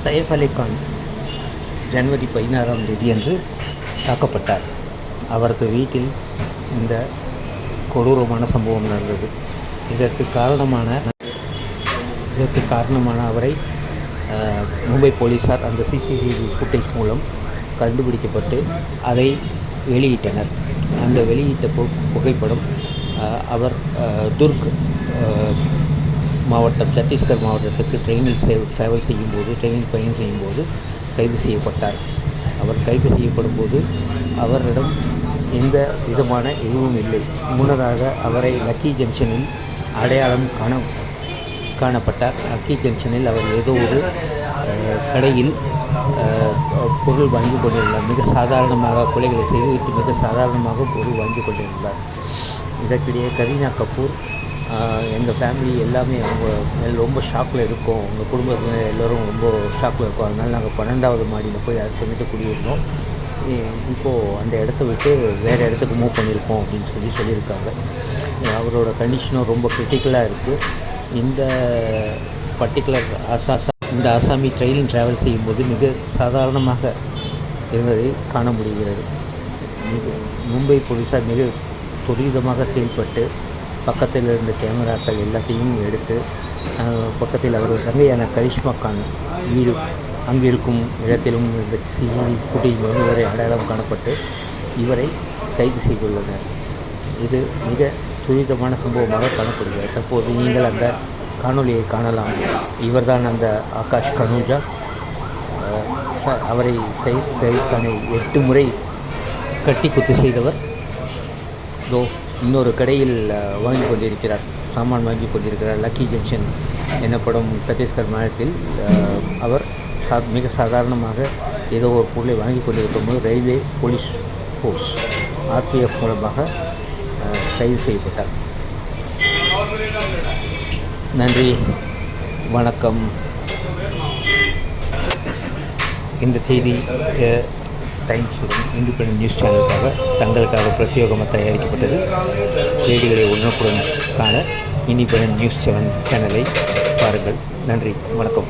சைஃப் அலி கான் ஜனவரி 16ஆம் தேதியன்று தாக்கப்பட்டார். அவரது வீட்டில் இந்த கொடூரமான சம்பவம் நடந்தது. இதற்கு காரணமான அவரை மும்பை போலீஸார் அந்த சிசிடிவி ஃபுட்டேஜ் மூலம் கண்டுபிடிக்கப்பட்டு அதை வெளியிட்டனர். அந்த வெளியிட்ட புகைப்படம் அவர் துர்க் மாவட்டம், சத்தீஸ்கர் மாவட்டத்துக்கு ட்ரெயினில் ட்ராவல் செய்யும்போது, ட்ரெயினில் பயணம் செய்யும்போது கைது செய்யப்பட்டார். அவர் கைது செய்யப்படும் போது அவரிடம் எந்த விதமான எதுவும் இல்லை. முன்னதாக அவரை லக்கி ஜங்ஷனில் அடையாளம் காணப்பட்டார். லக்கி ஜங்ஷனில் அவர் ஏதோ ஒரு கடையில் பொருள் வாங்கி கொண்டிருந்தார். மிக சாதாரணமாக கொலைகளை செய்துவிட்டு மிக சாதாரணமாக பொருள் வாங்கி கொண்டிருந்தார். இதற்கிடையே கரீனா கபூர், எங்கள் ஃபேமிலி எல்லாமே அவங்க ரொம்ப ஷாக்கில் இருக்கோம், உங்கள் குடும்பத்தில் எல்லோரும் ரொம்ப ஷாக்கில் இருக்கோம், அதனால் நாங்கள் 12வது மாடியில் போய் அடுத்த குடியிருந்தோம், இப்போது அந்த இடத்த விட்டு வேறு இடத்துக்கு மூவ் பண்ணியிருக்கோம் அப்படின்னு சொல்லியிருக்காங்க. அவரோட கண்டிஷனும் ரொம்ப கிரிட்டிக்கலாக இருக்குது. இந்த பர்டிகுலர் இந்த ஆசாமி ட்ரெயினில் ட்ராவல் செய்யும்போது மிக சாதாரணமாக இருந்ததை காண முடிகிறது. மும்பை போலீஸார் மிக துரிதமாக செயல்பட்டு பக்கத்தில் இருந்த கேமராக்கள் எல்லாத்தையும் எடுத்து பக்கத்தில் அவரது தங்கையான கரிஷ்மா கான் வீடு அங்கிருக்கும் இடத்திலும் இந்த சிசிடிவி ஃபுட்டேஜ் மூலம் இவரை அடையாளம் காணப்பட்டு இவரை கைது செய்துள்ளனர். இது மிக துரிதமான சம்பவமாக காணப்படுகிறது. தற்போது நீங்கள் அந்த காணொலியை காணலாம். இவர்தான் அந்த ஆகாஷ் கனூஜா. அவரை சைஃப் கானை 8 முறை கட்டி குத்து செய்தவர். இன்னொரு கடையில் சாமான் வாங்கி கொண்டிருக்கிறார். லக்கி ஜங்ஷன் எனப்படும் சத்தீஸ்கர் மாநிலத்தில் அவர் மிக சாதாரணமாக ஏதோ ஒரு பொருளை வாங்கி கொண்டிருக்கும் போது ரயில்வே போலீஸ் ஃபோர்ஸ் RPF மூலமாக கைது செய்யப்பட்டார். நன்றி, வணக்கம். இந்த செய்தி டைம்ஸ் இண்டிபெண்டன்ட் நியூஸ் சேனலுக்காக தங்களுக்காக பிரத்யேகமாக தயாரிக்கப்பட்டது. செய்திகளை உடனுக்குடன் காண இண்டிபெண்டன்ட் நியூஸ் சேனலை பாருங்கள். நன்றி, வணக்கம்.